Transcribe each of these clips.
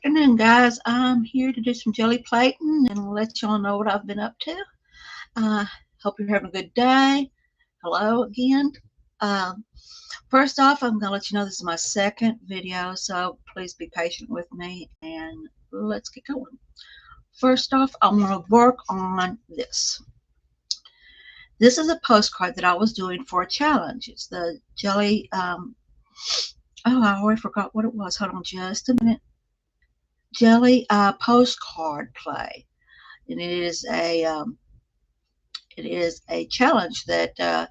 afternoon, guys. I'm here to do some jelly plating and let y'all know what I've been up to. Hope you're having a good day. Hello again. Um, First off, I'm going to let you know this is my second video, so please be patient with me and let's get going. First off, I want to work on this. This is a postcard that I was doing for a challenge. It's the jelly, I already forgot what it was. Hold on just a minute. Gelli postcard play, and it is a challenge that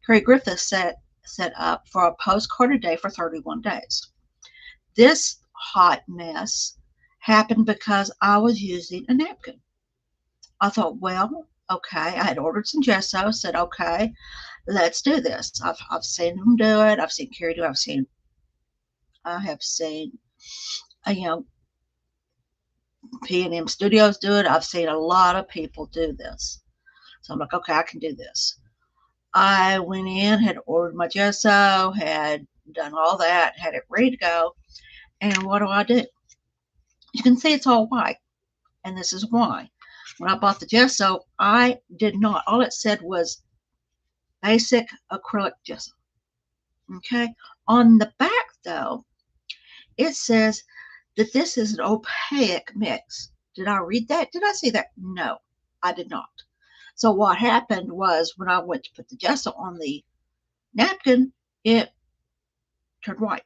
Kerry Griffith set up for a postcard a day for 31 days. This hot mess happened because I was using a napkin. I thought, well, okay, I had ordered some gesso, said, okay, let's do this. I've seen them do it. I've seen Kerry do it. I have seen, you know, P&M Studios do it. I've seen a lot of people do this. So I'm like, okay, I can do this. I went in, had ordered my gesso, had done all that, had it ready to go. And what do? You can see it's all white. And this is why. When I bought the gesso, I did not. All it said was basic acrylic gesso. Okay. On the back, though, it says that this is an opaque mix. Did I read that? Did I see that? No, I did not. So what happened was when I went to put the gesso on the napkin, it turned white.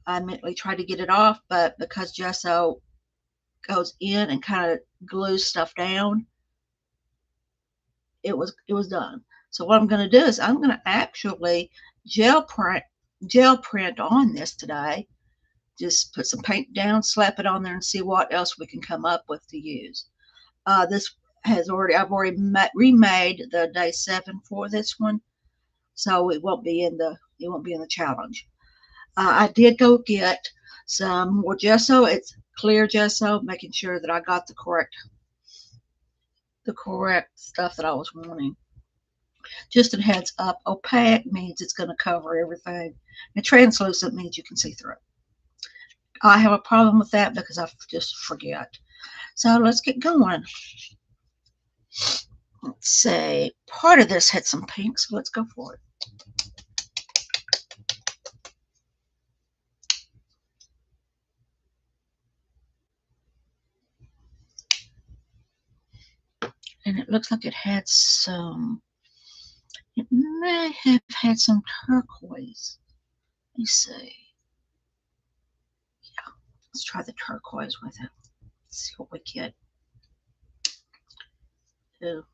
I immediately tried to get it off, but because gesso goes in and kind of glues stuff down, it was done. So what I'm going to do is I'm going to actually gel print on this today. Just put some paint down, slap it on there, and see what else we can come up with to use. I've already remade the day 7 for this one, so it won't be in the challenge. I did go get some more gesso. It's clear gesso, making sure that I got the correct stuff that I was wanting. Just a heads up, opaque means it's going to cover everything, and translucent means you can see through it. I have a problem with that because I just forget. So let's get going. Let's see. Part of this had some pink, so let's go for it. And it looks like it had some, it may have had some turquoise. Let me see. Yeah, let's try the turquoise with it. Let's see what we get. Ooh.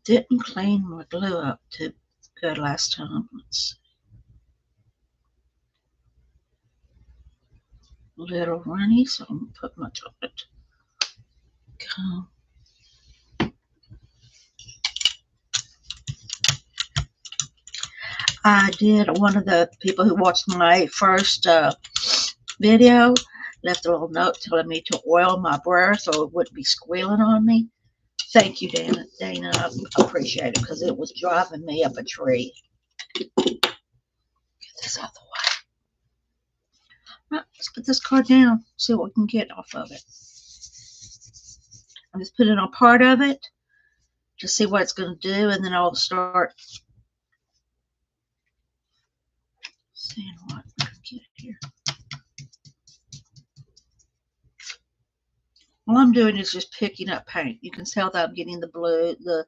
Didn't clean my glue up too good last time. Let's see. A little runny, so I'm going to put much of it. I did, one of the people who watched my first video left a little note telling me to oil my brayer so it wouldn't be squealing on me. Thank you, Dana. I appreciate it because it was driving me up a tree. Get this out of the way. All right, let's put this card down, see what we can get off of it. I'm just putting on part of it to see what it's going to do, and then I'll start seeing what I can get here. All I'm doing is just picking up paint. You can tell that I'm getting the blue, the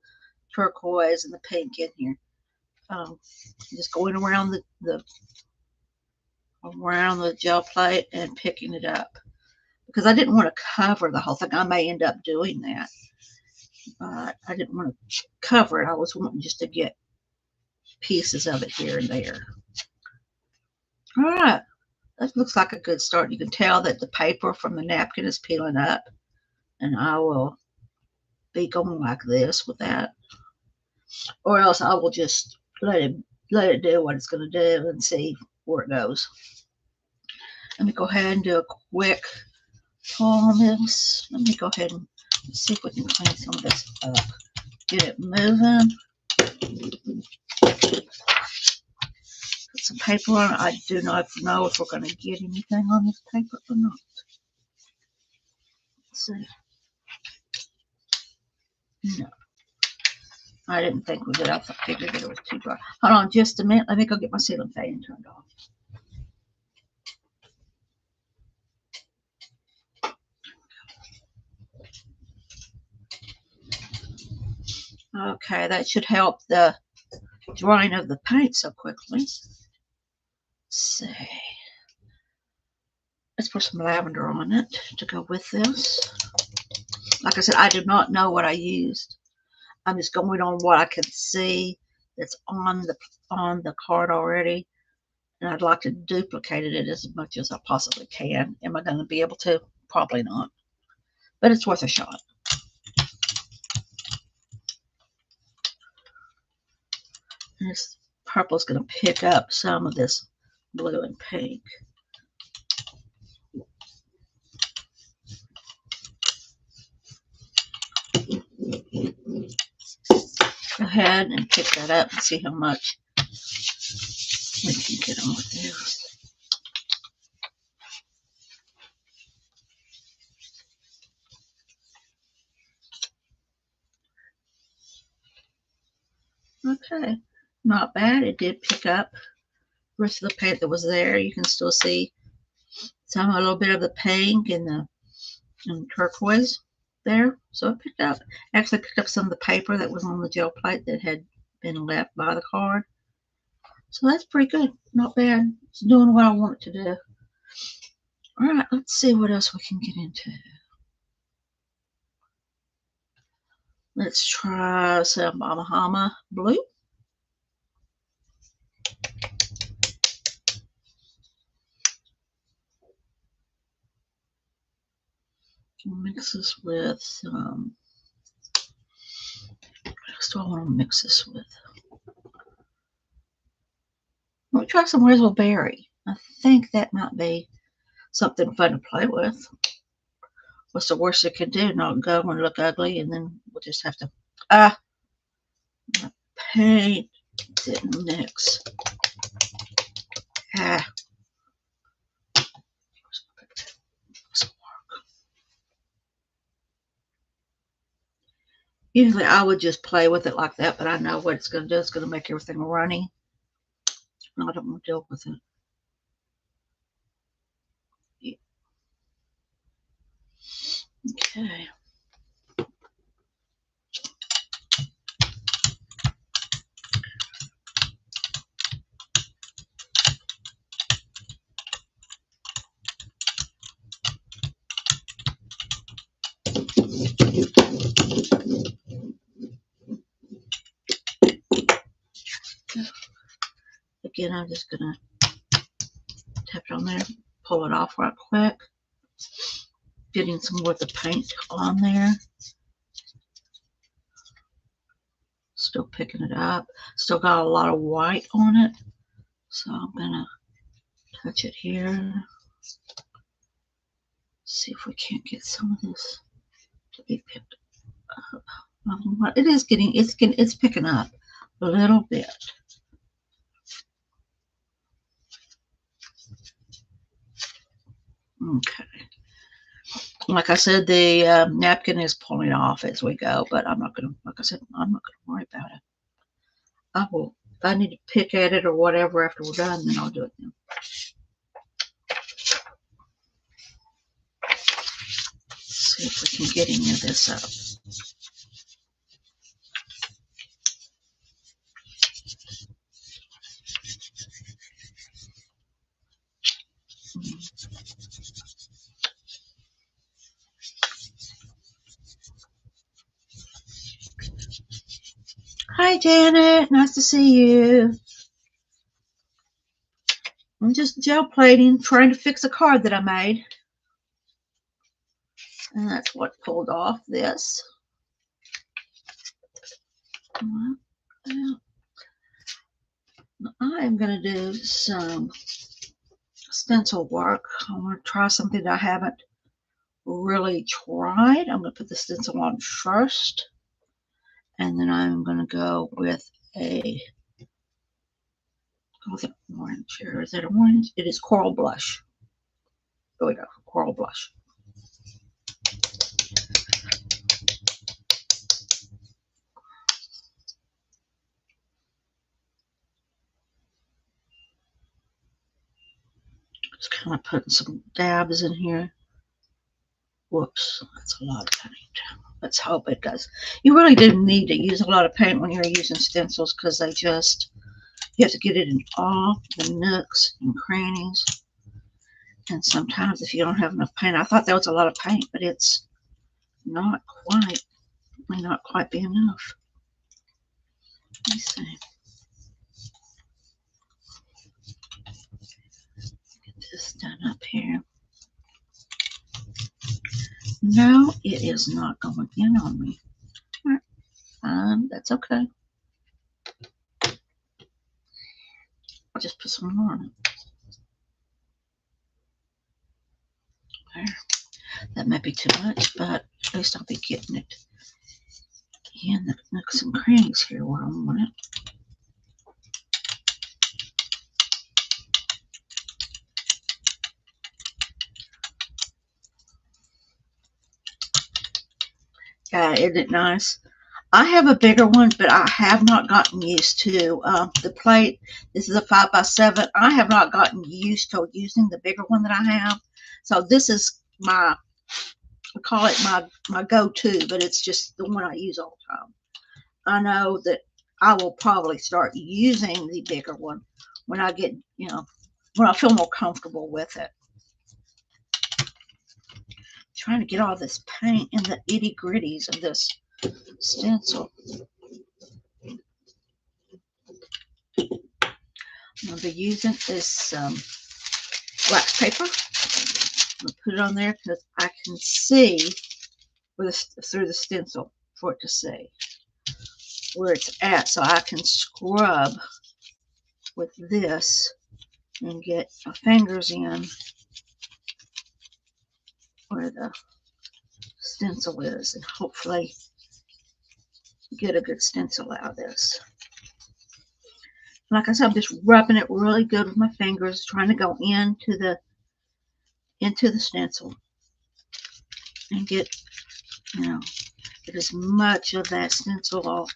turquoise, and the pink in here. Just going around the gel plate and picking it up because I didn't want to cover the whole thing. I may end up doing that, but I didn't want to cover it. I was wanting just to get pieces of it here and there. All right, that looks like a good start. You can tell that the paper from the napkin is peeling up, and I will be going like this with that, or else I will just let it do what it's going to do and see where it goes. Let me go ahead and do a quick pull on this. Let me go ahead and see if we can clean some of this up. Get it moving. some paper on it. I do not know if we're going to get anything on this paper or not. Let's see. No. I didn't think we did. I figured that it was too dry. Hold on just a minute. Let me go get my ceiling fan turned off. Okay, that should help the drying of the paint so quickly. Let's see. Let's put some lavender on it to go with this. Like I said, I do not know what I used. I'm just going on what I can see that's on the card already. And I'd like to duplicate it as much as I possibly can. Am I going to be able to? Probably not. But it's worth a shot. And this purple is going to pick up some of this blue and pink. Go ahead and pick that up and see how much we can get on with this. Okay, not bad. It did pick up the rest of the paint that was there. You can still see a little bit of the pink and the turquoise there. So it picked up, actually picked up some of the paper that was on the gel plate that had been left by the card. So that's pretty good. Not bad. It's doing what I want it to do. All right, let's see what else we can get into. Let's try some Bahama blue. Mix this with some. What else do I want to mix this with? Let me try some raspberry. I think that might be something fun to play with. What's the worst it can do? Not go and look ugly, and then we'll just have to. My paint didn't mix. Usually I would just play with it like that, but I know what it's going to do. It's going to make everything runny. I don't want to deal with it. Yeah. Okay. Again, I'm just going to tap it on there, pull it off right quick. Getting some more of the paint on there. Still picking it up. Still got a lot of white on it. So I'm going to touch it here. See if we can't get some of this to be picked up. It is getting, it's picking up a little bit. Okay. Like I said, the napkin is pulling off as we go, but I'm not going to, like I said, I'm not going to worry about it. I will, if I need to pick at it or whatever after we're done, then I'll do it then. Let's see if we can get any of this up. Hi, Janet. Nice to see you. I'm just gel plating, trying to fix a card that I made. And that's what pulled off this. I am going to do some stencil work. I want to try something that I haven't really tried. I'm going to put the stencil on first. And then I'm going to go with a go with the orange here. Is that orange? It is coral blush. There we go, coral blush. Just kind of putting some dabs in here. Whoops, that's a lot of paint. Let's hope it does. You really do need to use a lot of paint when you're using stencils because they just, you have to get it in all the nooks and crannies. And sometimes if you don't have enough paint, I thought that was a lot of paint, but it's not quite, may not quite be enough. Let me see. Get this done up here. No, it is not going in on me. That's okay. I'll just put some more on it. There. That might be too much, but at least I'll be getting it in the nooks and crannies here where I want it. Yeah, isn't it nice? I have a bigger one, but I have not gotten used to the plate. This is a 5x7. I have not gotten used to using the bigger one that I have. So this is my, I call it my go-to, but it's just the one I use all the time. I know that I will probably start using the bigger one when I get, you know, when I feel more comfortable with it. Trying to get all this paint in the itty gritties of this stencil. I'm going to be using this wax paper. I'm going to put it on there because I can see through the stencil for it to see where it's at, so I can scrub with this and get my fingers in where the stencil is and hopefully get a good stencil out of this. Like I said, I'm just rubbing it really good with my fingers, trying to go into the stencil and get, you know, get as much of that stencil all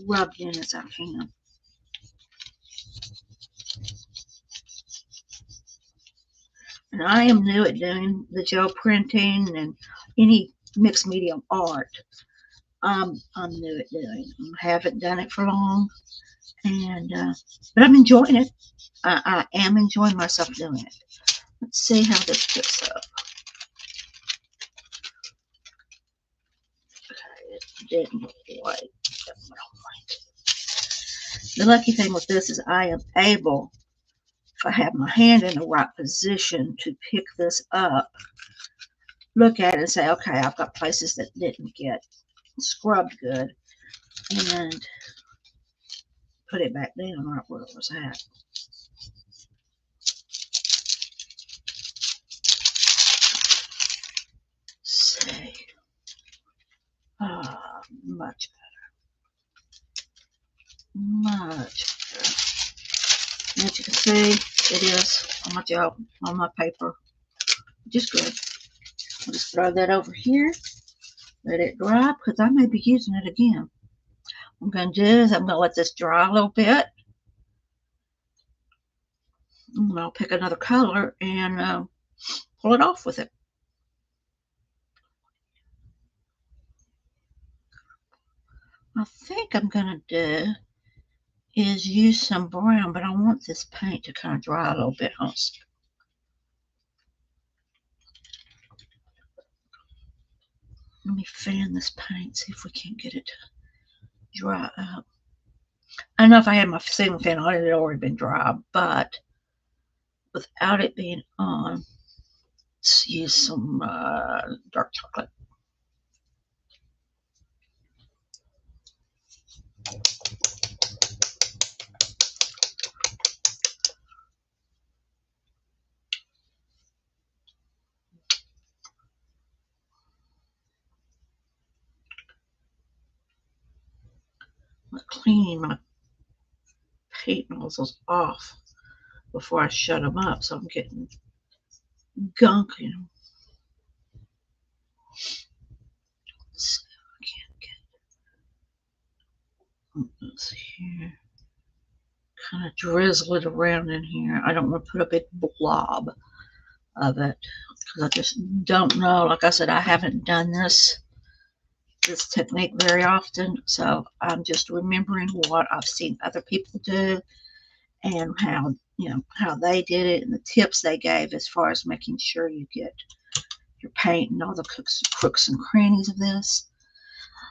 rubbed in as I can. And I am new at doing the gel printing and any mixed medium art. I'm new at doing. I haven't done it for long, and but I'm enjoying it. I am enjoying myself doing it. Let's see how this fits up. Okay, it didn't quite get what I wanted. The lucky thing with this is I am able, if I have my hand in the right position, to pick this up, look at it and say, okay, I've got places that didn't get scrubbed good, and put it back down right where it was at. See. Ah, much better. Much better. And as you can see, it is on my gel, on my paper. Just good. I'll just throw that over here. Let it dry because I may be using it again. What I'm going to do is I'm going to let this dry a little bit. And I'll pick another color and pull it off with it. I think I'm going to do is use some brown, but I want this paint to kind of dry a little bit also. Let me fan this paint, see if we can't get it to dry up. I know if I had my ceiling fan on, it had already been dry, but without it being on, let's use some dark chocolate. I'm cleaning my paint nozzles off before I shut them up, so I'm getting gunk in them. So I can't get this here. Kind of drizzle it around in here. I don't want to put a big blob of it because I just don't know. Like I said, I haven't done this technique very often, so I'm just remembering what I've seen other people do and how, you know, how they did it and the tips they gave as far as making sure you get your paint and all the crooks and crannies of this.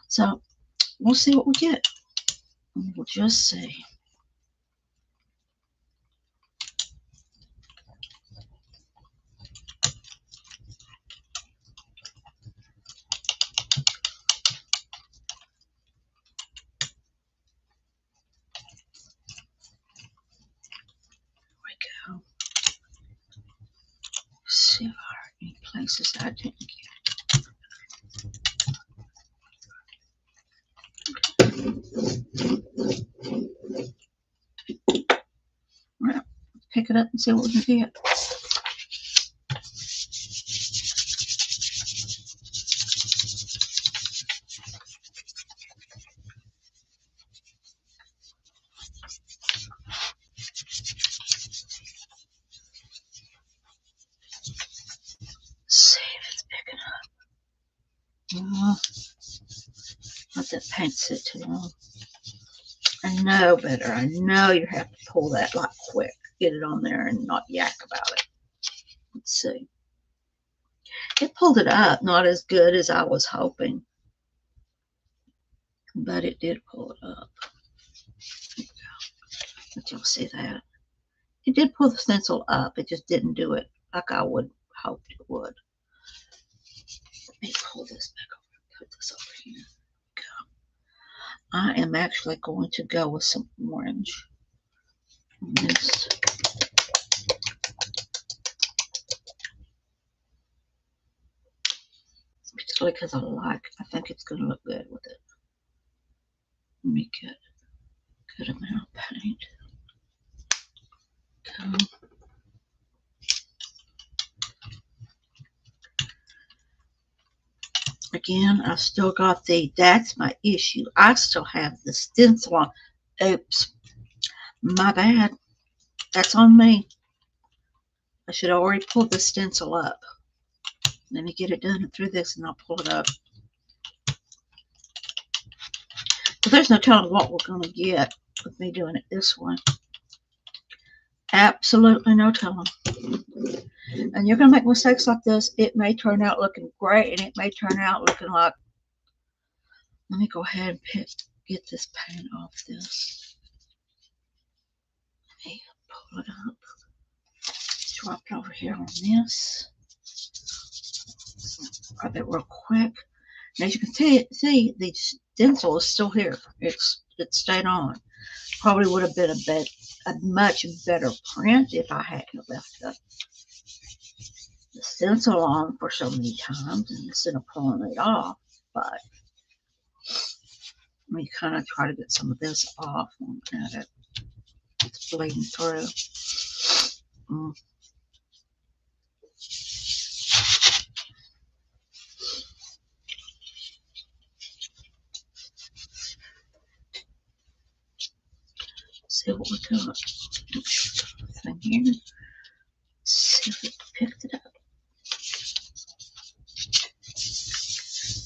So we'll see what we get. We'll just see. See if there are any places I didn't get. Well, pick it up and see what we can get. See if it's picking up. Let that paint sit too long. I know better. I know you have to pull that like quick. Get it on there and not yak about it. Let's see. It pulled it up. Not as good as I was hoping. But it did pull it up. There you go. But you'll see that. It did pull the stencil up. It just didn't do it like I would hoped it would. Let me pull this back over and put this over here. Go. I am actually going to go with some orange on this. Particularly because I think it's going to look good with it. Let me get a good amount of paint. Okay. Again, I've still got that's my issue. I still have the stencil on. Oops. My bad. That's on me. I should have already pulled the stencil up. Let me get it done through this and I'll pull it up. But there's no telling what we're going to get with me doing it this way. Absolutely no telling. And you're going to make mistakes like this. It may turn out looking great and it may turn out looking like, let me go ahead and get this paint off this. Let me pull it up. Drop it over here on this. Grab it real quick. And as you can see, the stencil is still here. It stayed on. Probably would have been a much better print if I hadn't left the stencil on for so many times instead of pulling it off. But let me kind of try to get some of this off at it. It's bleeding through. See what we're doing. Thing here. See if it picked it up.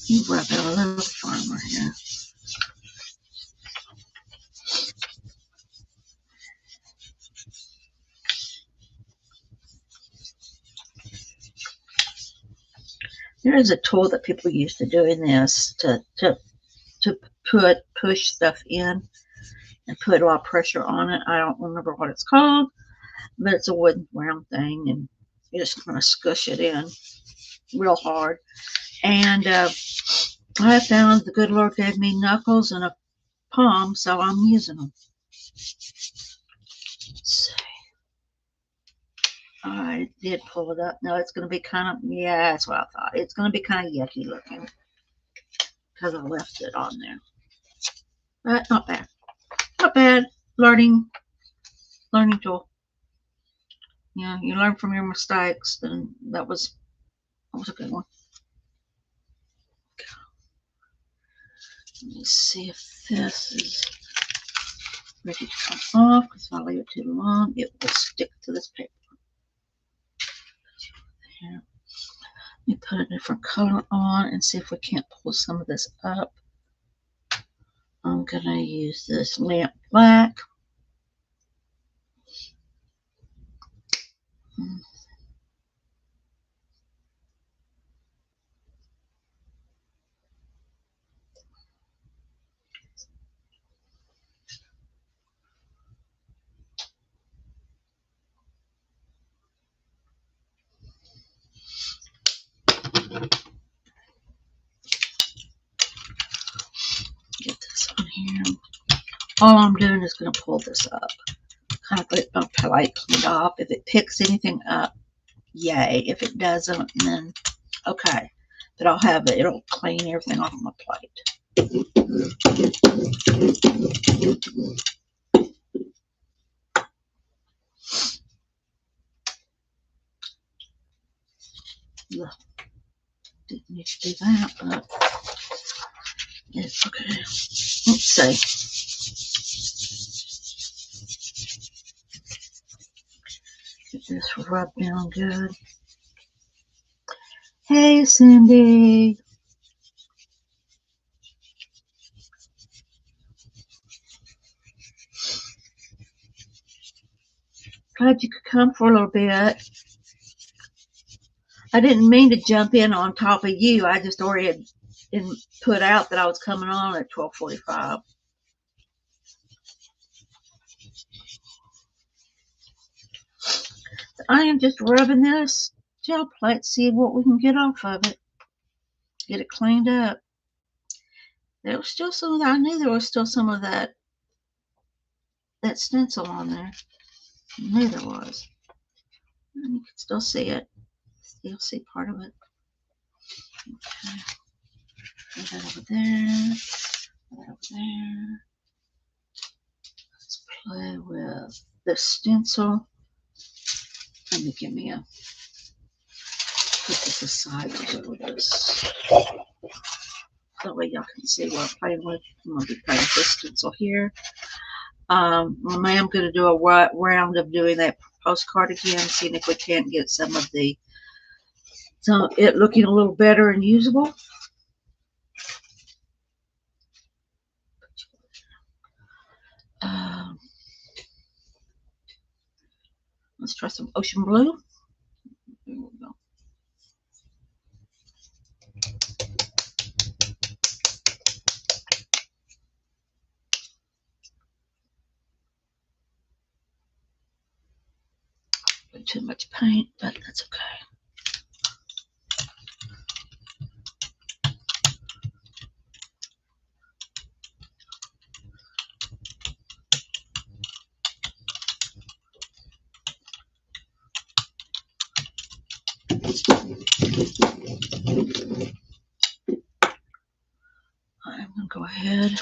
You rub it a little firmer here. There is a tool that people use to doing this to push stuff in and put a lot of pressure on it. I don't remember what it's called, but it's a wooden round thing, and you just kind of squish it in real hard. And I found the good Lord gave me knuckles and a palm, so I'm using them. Let's see. I did pull it up. No, it's going to be kind of, yeah, that's what I thought. It's going to be kind of yucky looking because I left it on there. But not bad. Not bad. Learning learning tool. Yeah, you learn from your mistakes, and that was a good one. Let me see if this is ready to come off, because if I leave it too long, it will stick to this paper. Here. Let me put a different color on and see if we can't pull some of this up. I'm going to use this lamp black. Get this on here. All I'm doing is going to pull this up. Kind of put it up polite, clean off. If it picks anything up, yay. If it doesn't, then okay. But I'll have it. It'll clean everything off my plate. Didn't need to do that, but it's okay. Let's see. Get this rubbed down good. Hey, Cindy. Glad you could come for a little bit. I didn't mean to jump in on top of you. I just already had put out that I was coming on at 12:45. So I am just rubbing this gel plate, see what we can get off of it. Get it cleaned up. There was still some of that. I knew there was still some of that stencil on there. I knew there was. And you can still see it. Still see part of it. Okay. Put that over there. Put that over there. Let's play with the stencil. Let me give me a put this aside just for this. That way y'all can see what I'm playing with. I'm gonna be playing with this stencil here. I am going to do a round of doing that postcard again, seeing if we can't get some of the it looking a little better and usable. Let's try some ocean blue. There we go. Too much paint, but that's okay. I'm going to go ahead. Like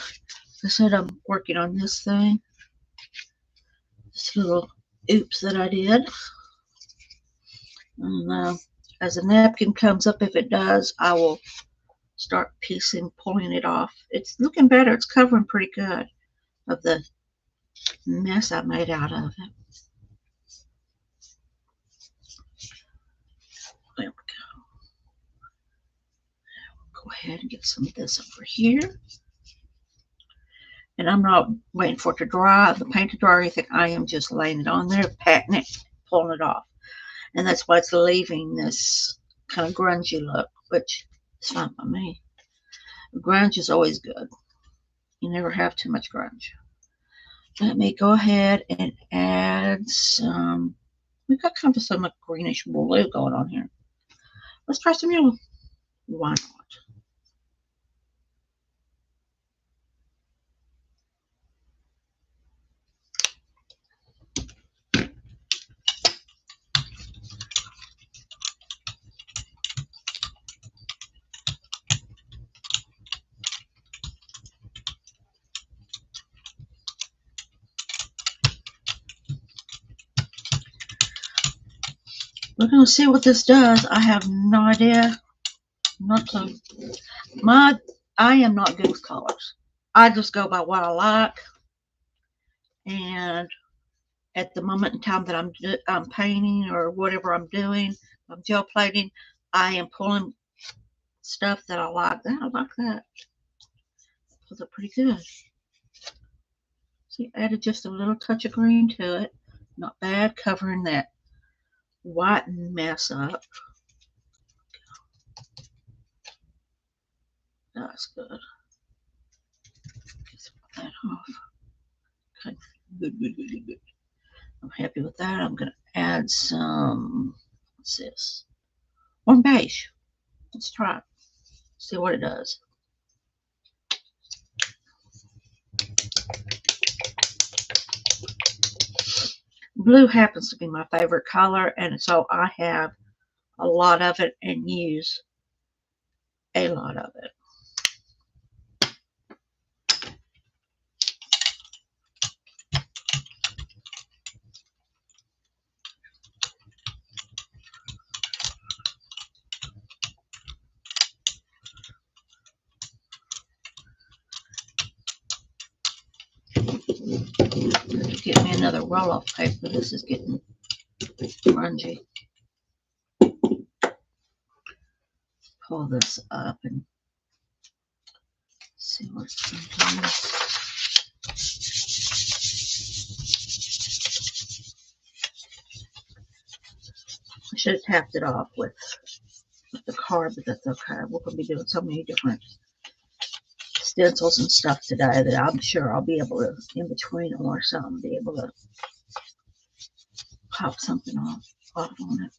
I said, I'm working on this thing. This little oops that I did. And as the napkin comes up, if it does, I will start pulling it off. It's looking better. It's covering pretty good of the mess I made out of it. There we go. Go ahead and get some of this over here. And I'm not waiting for it to dry, the paint to dry or anything. I am just laying it on there, patting it, pulling it off. And that's why it's leaving this kind of grungy look, which is fine by me. Grunge is always good. You never have too much grunge. Let me go ahead and add some, we've got kind of some greenish blue going on here. Let's try some yellow. Why not? We're going to see what this does. I have no idea. Not clue. I am not good with colors. I just go by what I like. And at the moment in time that I'm painting or whatever I'm doing, I'm gel plating, I am pulling stuff that I like. I like that. Pulls up pretty good. See, added just a little touch of green to it. Not bad, covering that white mess up. That's good. Get that off. Okay, good. I'm happy with that. I'm going to add some, what's this? Warm beige. Let's try it. See what it does. Blue happens to be my favorite color, and so I have a lot of it and use a lot of it. Get me another roll-off paper. This is getting grungy. Pull this up and see what it's going to do. I should have tapped it off with the card, but that's okay. We're going to be doing so many different stencils and stuff today that I'm sure I'll be able to, in between or something, be able to pop something off on it.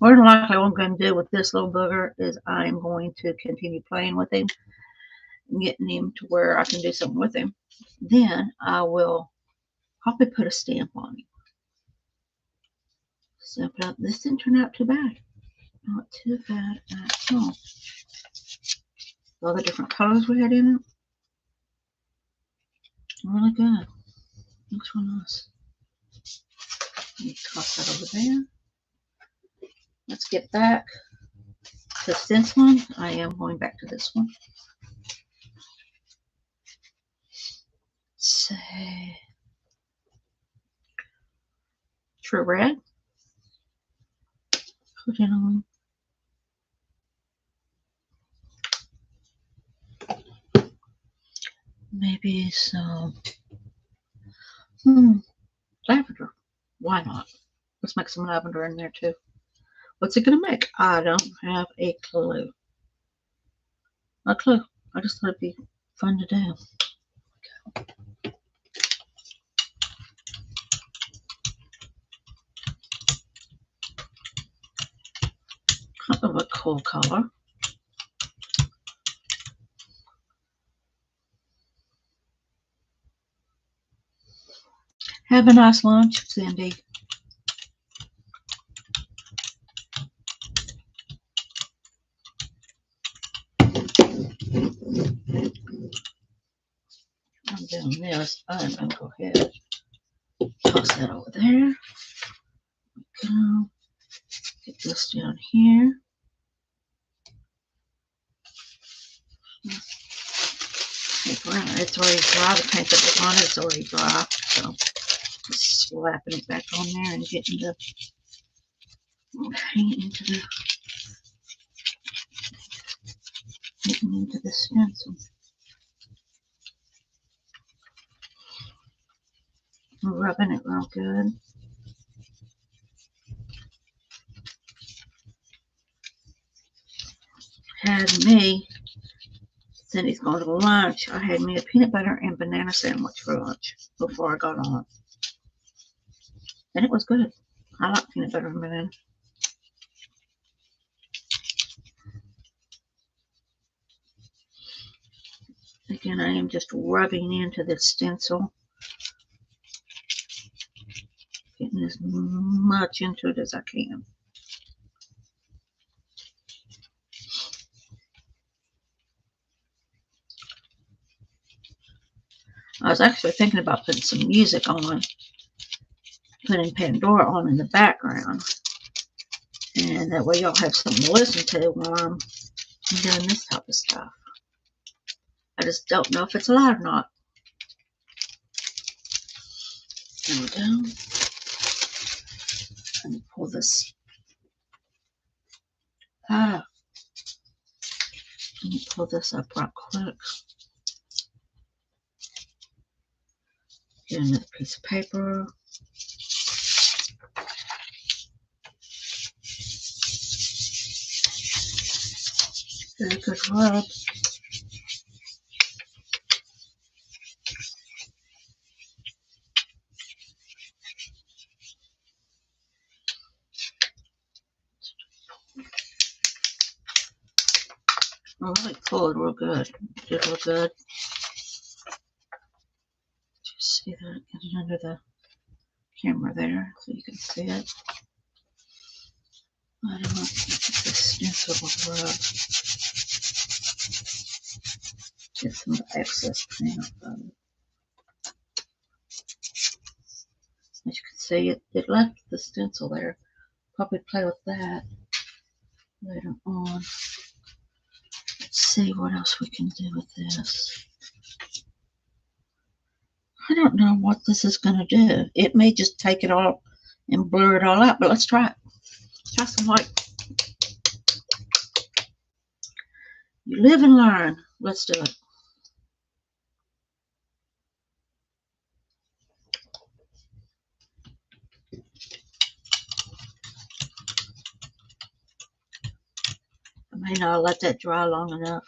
More than likely, what I'm going to do with this little booger is I'm going to continue playing with him and getting him to where I can do something with him. Then I will probably put a stamp on him. Stamp it up. This didn't turn out too bad. Not too bad at all. All the different colors we had in it. Really good. Looks real nice. Let me toss that over there. Let's get back to this one. I am going back to this one. Let's say True Red. Put it on. Maybe some lavender. Why not? Let's make some lavender in there too. What's it going to make? I don't have a clue. A clue. I just thought it'd be fun to do. Kind of a cool color. Have a nice lunch, Cindy. I'm doing this. I'm going to go ahead and toss that over there. Go. Get this down here. It's already dry. The paint that was on it is already dry. So just slapping it back on there and getting the paint into the stencil. Rubbing it real good. Had me, Cindy's going to lunch. I had me a peanut butter and banana sandwich for lunch before I got on. And it was good. I like peanut butter and banana. Again, I am just rubbing into this stencil. Getting as much into it as I can. I was actually thinking about putting some music on putting Pandora on in the background. And that way y'all have something to listen to while I'm doing this type of stuff. I just don't know if it's allowed or not. There we go. Let me pull this. Let me pull this up right quick. Get another piece of paper. Very good rub. Really pull it real good. Did real good. Just see that getting under the camera there so you can see it. I don't want to get this stencil rub. Get some of the excess paint off of it. As you can see, it left the stencil there. Probably play with that later on. Let's see what else we can do with this. I don't know what this is going to do. It may just take it all and blur it all out, but let's try it. Try some white. You live and learn. Let's do it. I may not let that dry long enough.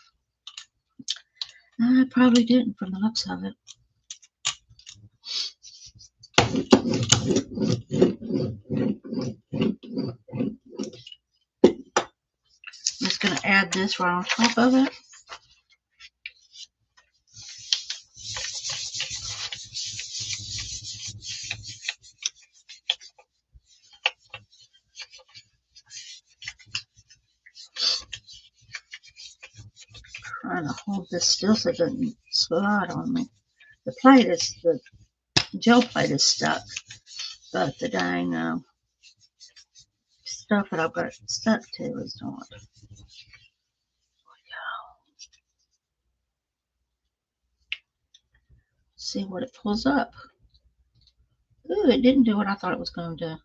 I probably didn't from the looks of it. I'm just going to add this right on top of it. Trying to hold this still so it doesn't slide on me. The gel plate is stuck, but the dang stuff that I've got it stuck to is not. There we go. See what it pulls up. Ooh, it didn't do what I thought it was going to do.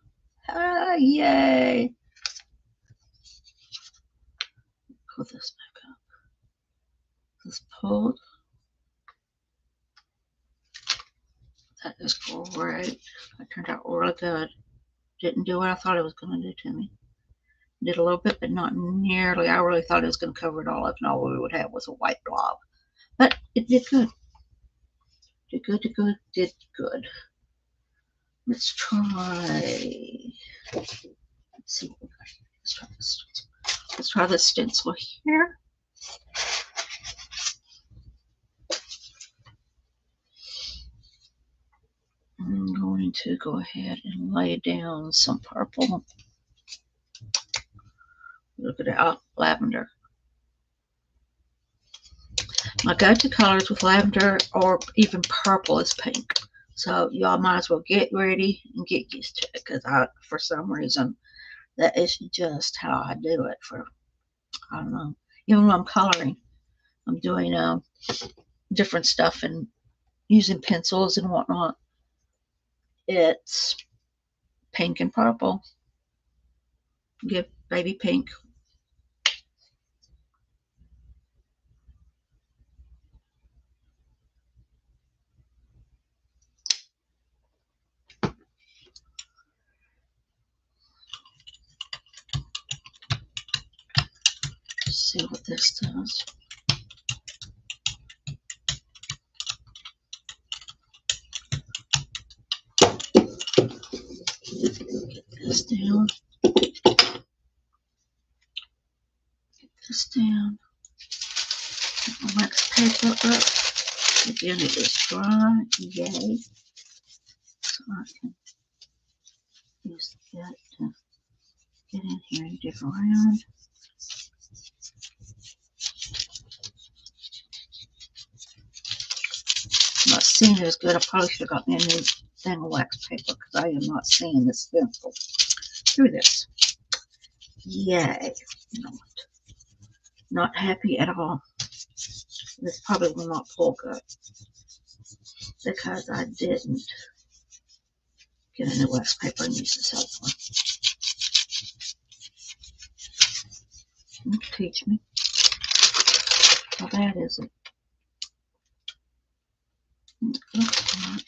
Ah, yay! Pull this back up. This pulled. That is great. That turned out really good. Didn't do what I thought it was going to do to me. Did a little bit, but not nearly. I really thought it was going to cover it all up, and all we would have was a white blob. But it did good. Did good. Let's try. Let's see what we got here. Let's try this stencil. Let's try this stencil here. I'm going to go ahead and lay down some purple. Look at that, lavender. My go-to colors with lavender or even purple is pink. So y'all might as well get ready and get used to it, because for some reason, that is just how I do it. I don't know. Even when I'm coloring, I'm doing different stuff and using pencils and whatnot. It's pink and purple. Give baby pink. See what this does. Get this down. Get this down. Get my wax paper up. Again, it is dry. Yay. So I can use that to get in here and dig around. My seam is good. I probably should have got me a new thing of wax paper because I am not seeing this stencil through this. Yay. Not happy at all. This probably will not pull good because I didn't get a new wax paper and use this other one. Teach me. How bad is it? It looks like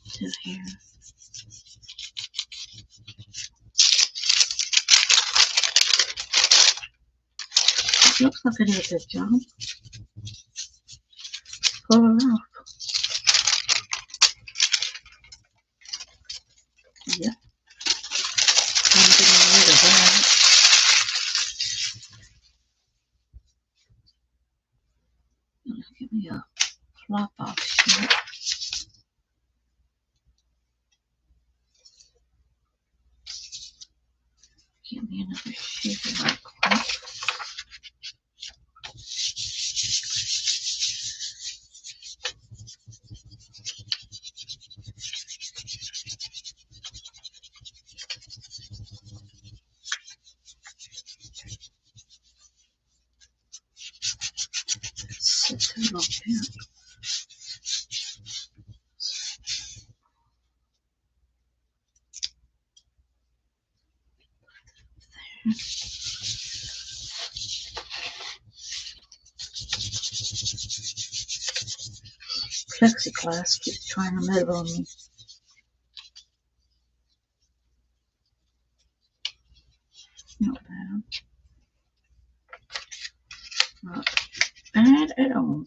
still here. It looks like it is a good job. Pull it off. Yep. I'm getting rid of that. Give me a flop off sheet. Give me another sheet right quick. Sit there a little bit. Plexiglass keeps trying to move on me. Not bad. Not bad at all.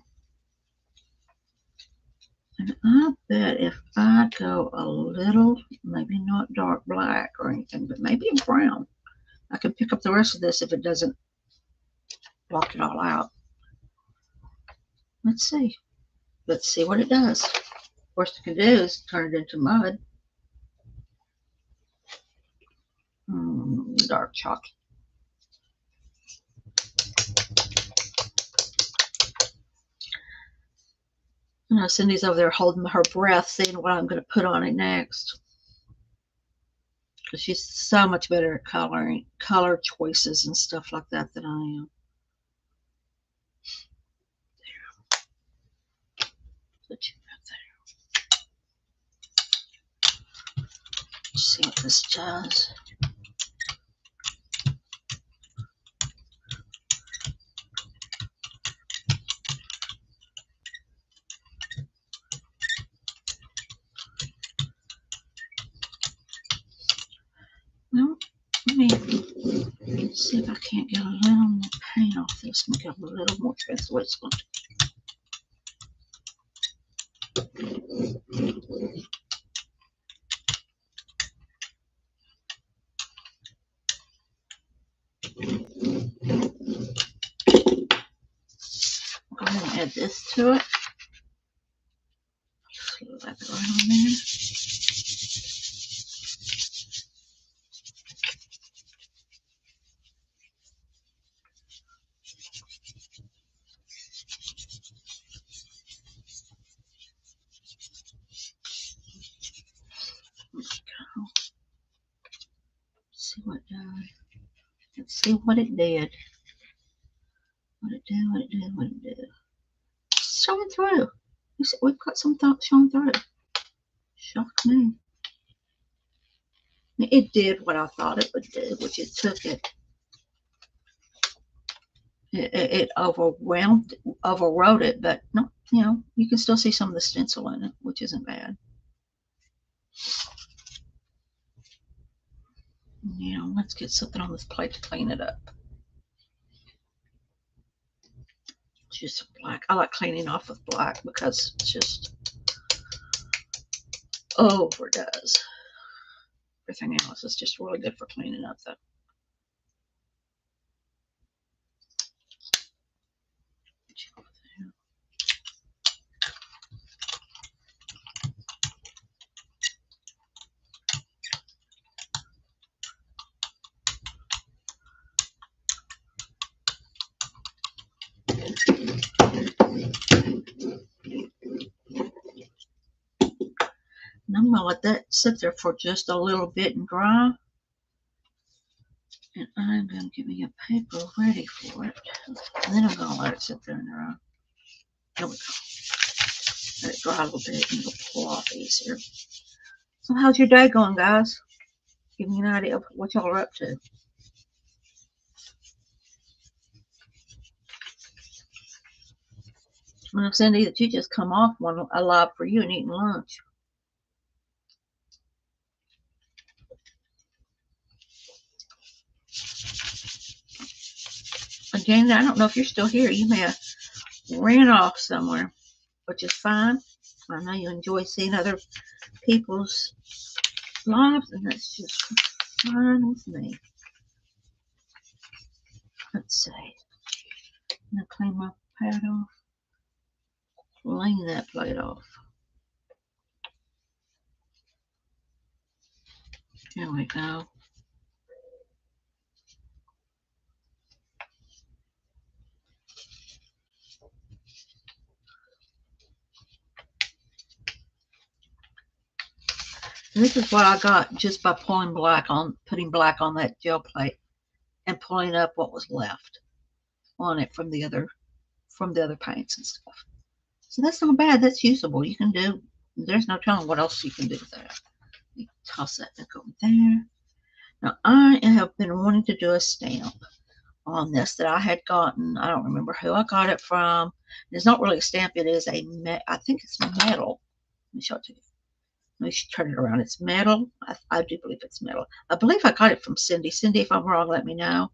And I bet if I go a little, maybe not dark black or anything, but maybe a brown, I can pick up the rest of this if it doesn't block it all out. Let's see. Let's see what it does. Worst I can do is turn it into mud. Dark chocolate. And Cindy's over there holding her breath, seeing what I'm going to put on it next. Because she's so much better at color choices and stuff like that than I am. There. Put you right there. Let's see what this does. Well, let me see if I can't get a little more paint off this. Make it a little more translucent. Go ahead and add this to it. Slap it right on there. See what it does. Let's see what it did. What it did, what it did, what it did. It's showing through. You see, we've got some thoughts showing through. Shocked me. It did what I thought it would do, which it took it. It overwhelmed, overrode it, but no, you know, you can still see some of the stencil in it, which isn't bad. You know, let's get something on this plate to clean it up. Just black. I like cleaning off with black because it's just overdoes everything else. It's just really good for cleaning up though. let that sit there for just a little bit and dry. And I'm going to get me a paper ready for it. And then I'm going to let it sit there and dry. There we go. Let it dry a little bit and it'll pull off easier. So how's your day going, guys? Give me an idea of what y'all are up to. Well, Cindy, that you just come off one alive for you and eating lunch. Janet, I don't know if you're still here. You may have ran off somewhere, which is fine. I know you enjoy seeing other people's lives, and that's just fine with me. Let's see. I'm going to clean my pad off. Clean that plate off. There we go. And this is what I got just by putting black on that gel plate and pulling up what was left on it from the other paints and stuff. So that's not bad. That's usable. You can do. There's no telling what else you can do with that. You toss that back over there. Now I have been wanting to do a stamp on this that I had gotten. I don't remember who I got it from. It's not really a stamp. It is I think it's metal. Let me show it to you. Let me turn it around. It's metal. I do believe it's metal. I believe I got it from Cindy. Cindy, if I'm wrong, let me know.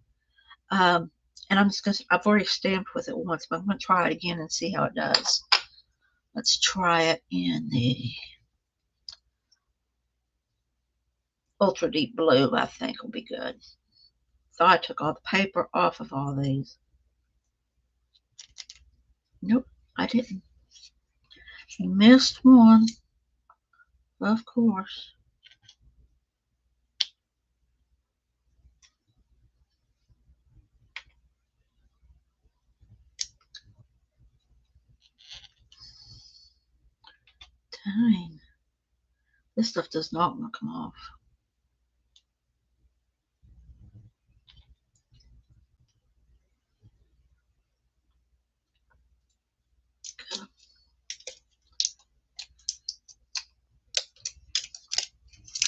And I'm just going to, I've already stamped with it once, but I'm going to try it again and see how it does. Let's try it in the ultra deep blue. I think will be good. So I took all the paper off of all these. Nope, I didn't. Missed one. Of course. Dang. This stuff does not want to come off. Good.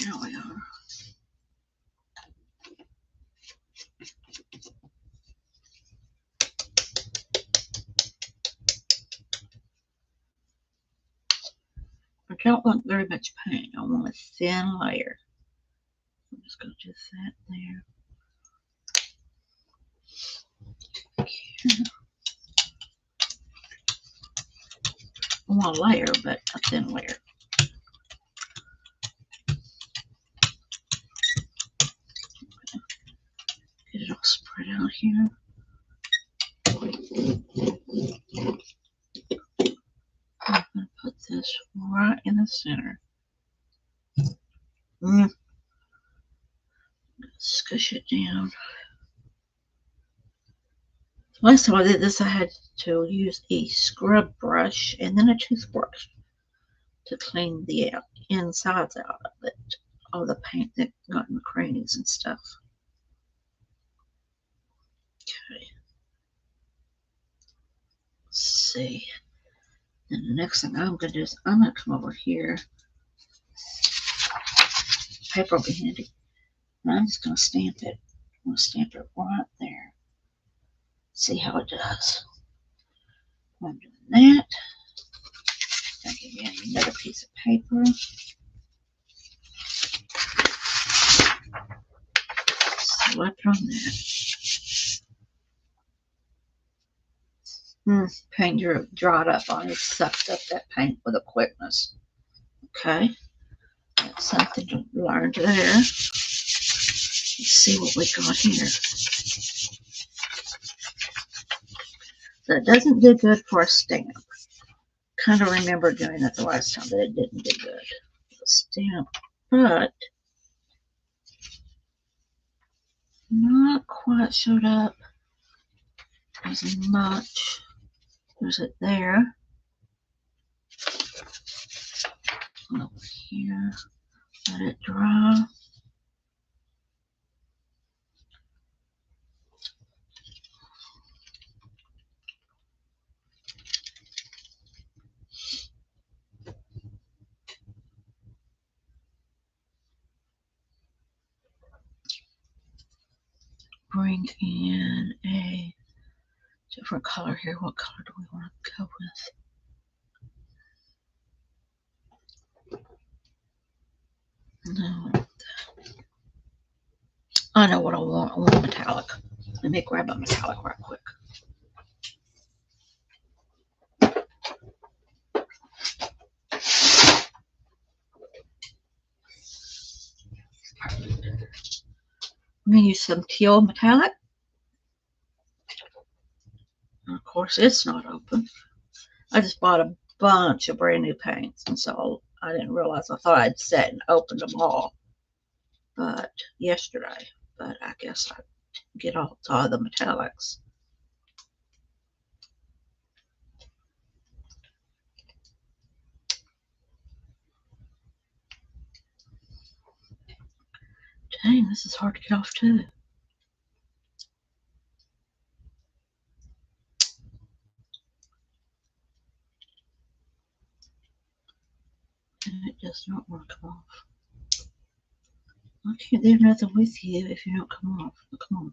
There we are. I don't want very much paint. I want a thin layer. I'm just going to do that there. I want a layer, but a thin layer. Get it all spread out here. I'm going to put this right in the center. Squish it down. Last time I did this, I had to use a scrub brush and then a toothbrush to clean the insides out of it. All the paint that got in the crannies and stuff. Okay. Let's see. And the next thing I'm going to do is I'm going to come over here. Paper will be handy. And I'm just going to stamp it. I'm going to stamp it right there. See how it does. I'm doing that. I'll give you another piece of paper. Slap it on that. Paint dried up on it. Sucked up that paint with a quickness. Okay. That's something to learn there. Let's see what we got here. So it doesn't do good for a stamp. Kind of remember doing it the last time, but it didn't do good for a stamp. But not quite showed up as much. There's it there. Over here. Let it dry. Bring in a different color here. What color do we want to go with? No, I know what I want. I want metallic. Let me grab a metallic right quick. I'm going to use some teal metallic. And of course, it's not open. I just bought a bunch of brand new paints, and so I didn't realize. I thought I'd set and opened them all, but yesterday. But I guess I get all the metallics. Dang, this is hard to get off too. And it does not want to come off. I can't do nothing with you if you don't come off. Come on.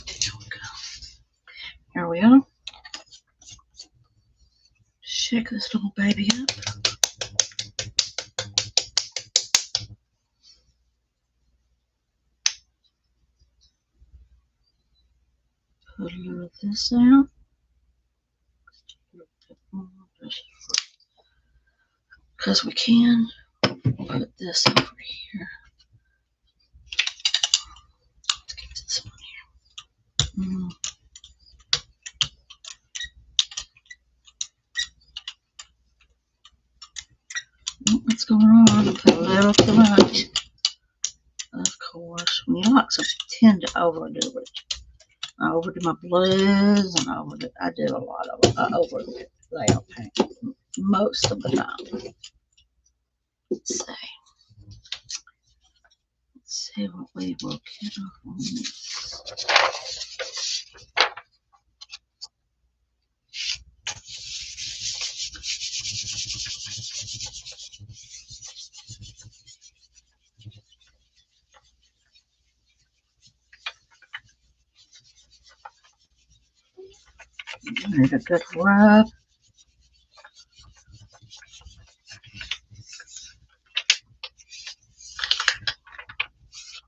There we go. Here we are. Shake this little baby up. Put a little of this out. Because we can put this over here. Let's get this one here. What's going on? I put a little too much. Of course, when you like something, tend to overdo it. I overdo my blues, and I do a lot of it. I overdo layout paint most of the time. Let's see what we will get off on this. Need a good rub.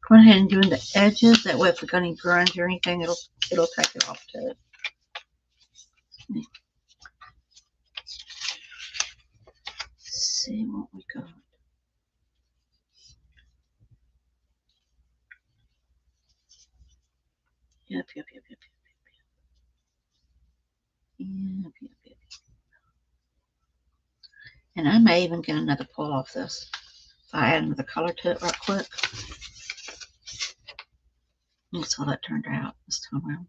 Go ahead and do the edges. That way, if we got any grunge or anything, it'll take it off too. Let's see what we got. Yep. And I may even get another pull off this if I add another color to it right quick. That's how that turned out this time around.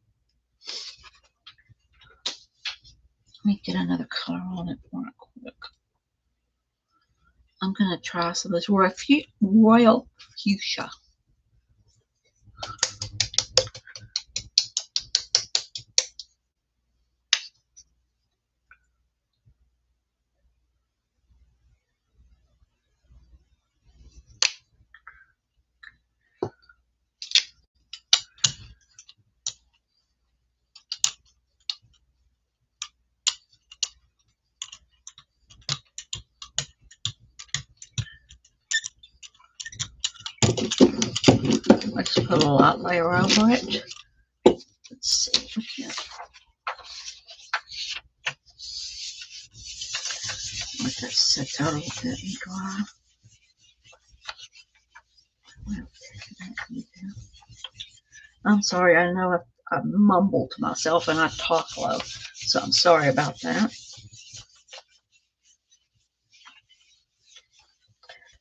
Let me get another color on it right quick. I'm going to try some of this royal fuchsia. I just put a light layer over it. Let's see if we can. Let that sit there a little bit and dry. I'm sorry, I know I mumble to myself and I talk low, so I'm sorry about that.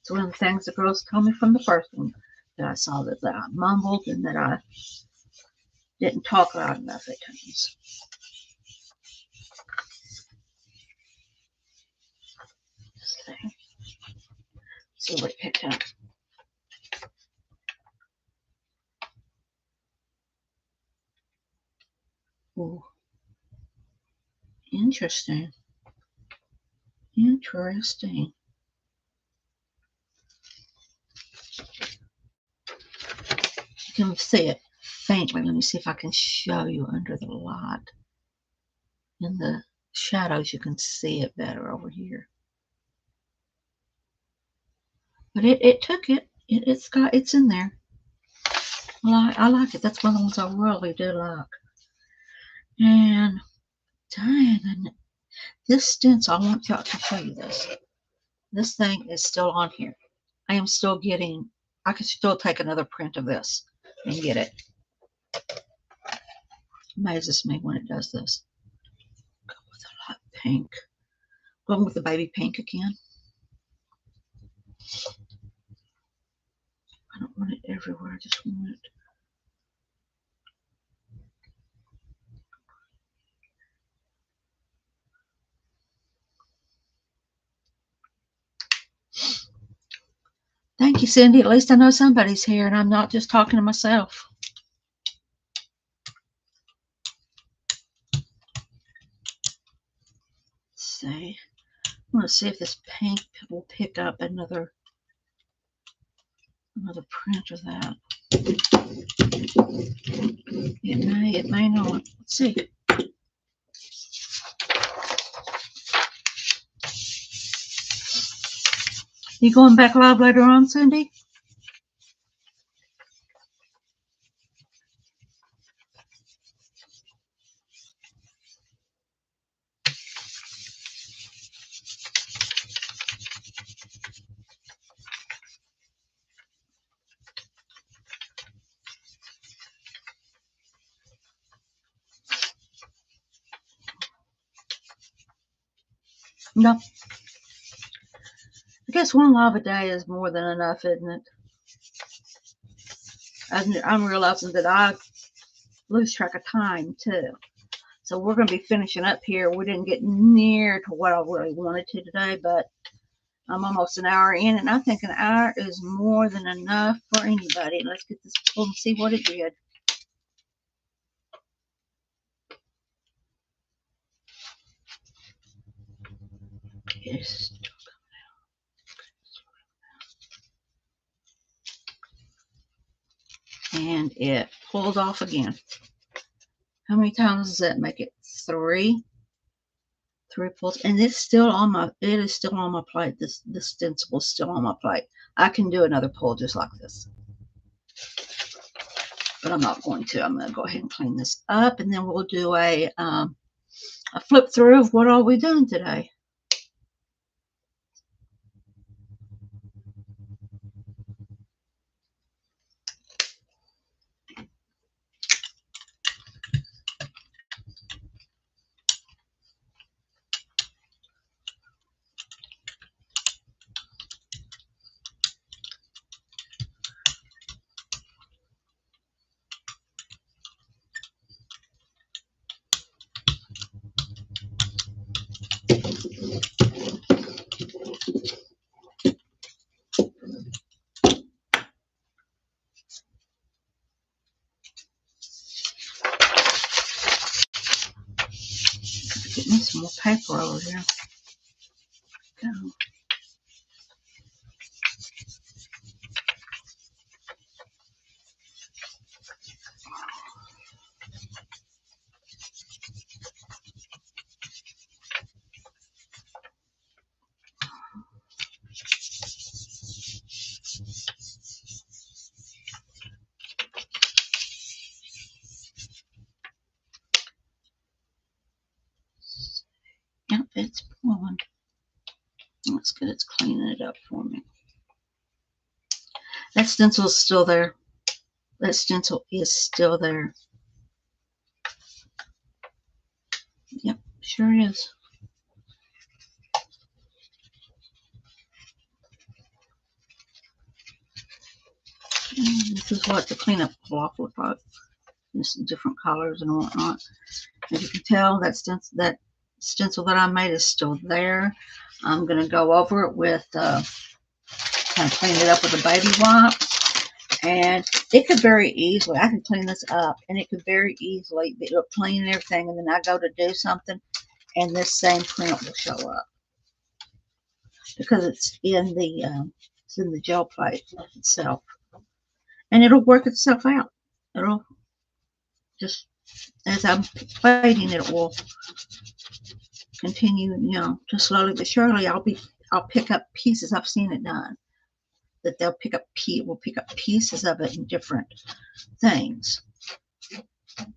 It's one of the things the girls told me from the first one, that I saw that I mumbled and that I didn't talk loud enough at times. see what it picked up. Ooh. Interesting. Interesting. You can see it faintly. Let me see if I can show you under the light. In the shadows, you can see it better over here. But it took it. It's in there. I like it. That's one of the ones I really do like. And dang, this stencil, I want y'all to show you this. This thing is still on here. I am still getting, I could still take another print of this and get it. Amazes me when it does this. Go with a light pink. Going with the baby pink again. I don't want it everywhere. I just want it. Thank you, Cindy. At least I know somebody's here and I'm not just talking to myself. Let's see. I want to see if this pink will pick up another print of that. It may not. Let's see. You going back live later on, Cindy? No. I guess one live a day is more than enough, isn't it? I'm realizing that I lose track of time too. So we're going to be finishing up here. We didn't get near to what I really wanted to today, but I'm almost an hour in, and I think an hour is more than enough for anybody. Let's get this pulled and see what it did. It's still coming out. And it pulled off again. How many times does that make it? 3 pulls, and it's still on my. It is still on my plate. This stencil is still on my plate. I can do another pull just like this, but I'm not going to. I'm going to go ahead and clean this up, and then we'll do a flip through of what are we doing today. Get me some more paper over here. Go. Yep, it's pulling. That's good. It's cleaning it up for me. That stencil is still there. That stencil is still there. Yep, sure is. And this is what the cleanup block looks like. Just different colors and whatnot. As you can tell, that stencil that I made is still there. I'm going to go over it with kind of clean it up with a baby wipe. And it could very easily, I can clean this up, and it could very easily be clean and everything, and then I go to do something, and this same print will show up because it's in the gel plate itself, and it'll work itself out. It'll just, as I'm plating, it will continue, just slowly but surely. I'll pick up pieces. I've seen it done. That they'll pick up pieces of it in different things.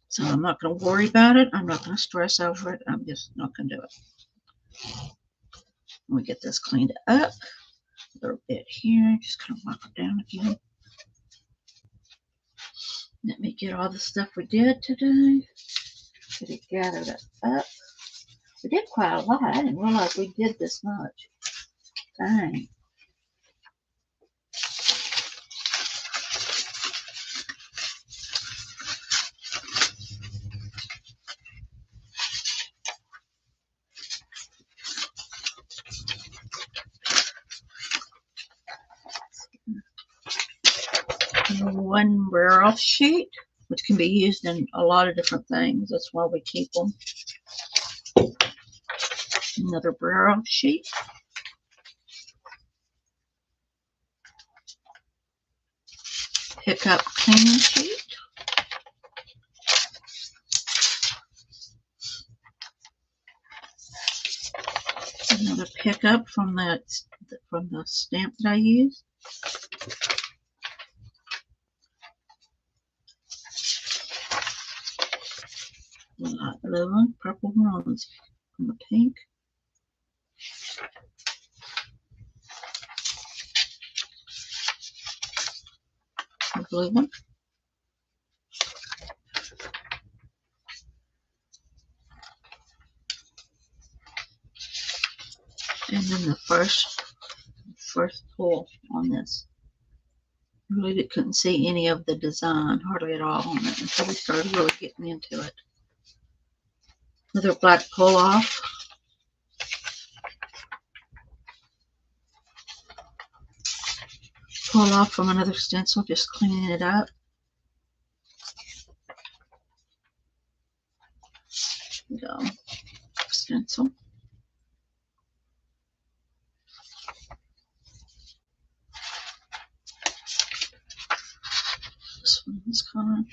So I'm not going to worry about it. I'm not going to stress over it. I'm just not going to do it. We get this cleaned up a little bit here. Just kind of wipe it down again. Let me get all the stuff we did today. Get it gathered up. We did quite a lot. I didn't realize we did this much. Dang. One wear-off sheet, which can be used in a lot of different things. That's why we keep them. Another wear-off sheet. Pickup cleaning sheet. Another pickup from the stamp that I used. Light blue one, purple ones, and the pink. The blue one. And then the first pull on this. Really couldn't see any of the design hardly at all on it until we started really getting into it. Another black pull off. Pull off from another stencil, just cleaning it up. Go. Stencil. This one is kind of.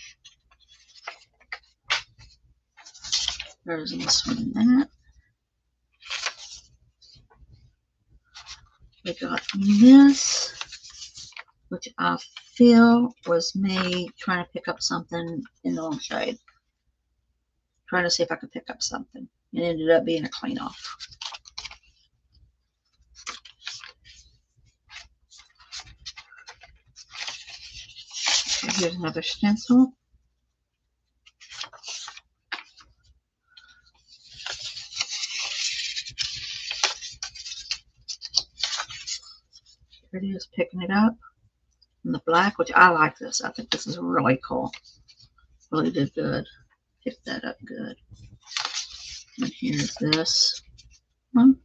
There's this one and that. We got this, which I feel was me trying to pick up something in the long shade. Trying to see if I could pick up something. It ended up being a clean off. Here's another stencil. Here it is, picking it up. And the black, which I like this. I think this is really cool. Really did good. Picked that up good. And here's this one.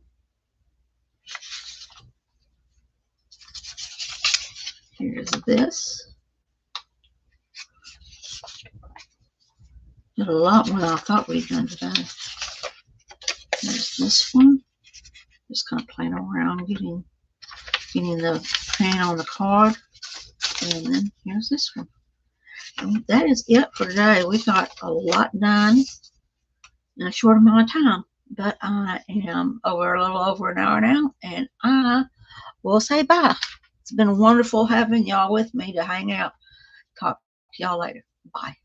Here's this. Did a lot more than I thought we'd done today. There's this one. Just kind of playing around, getting the paint on the card. And then here's this one. And that is it for today. We got a lot done in a short amount of time. But I am a little over an hour now, and I will say bye. It's been wonderful having y'all with me to hang out. Talk to y'all later. Bye.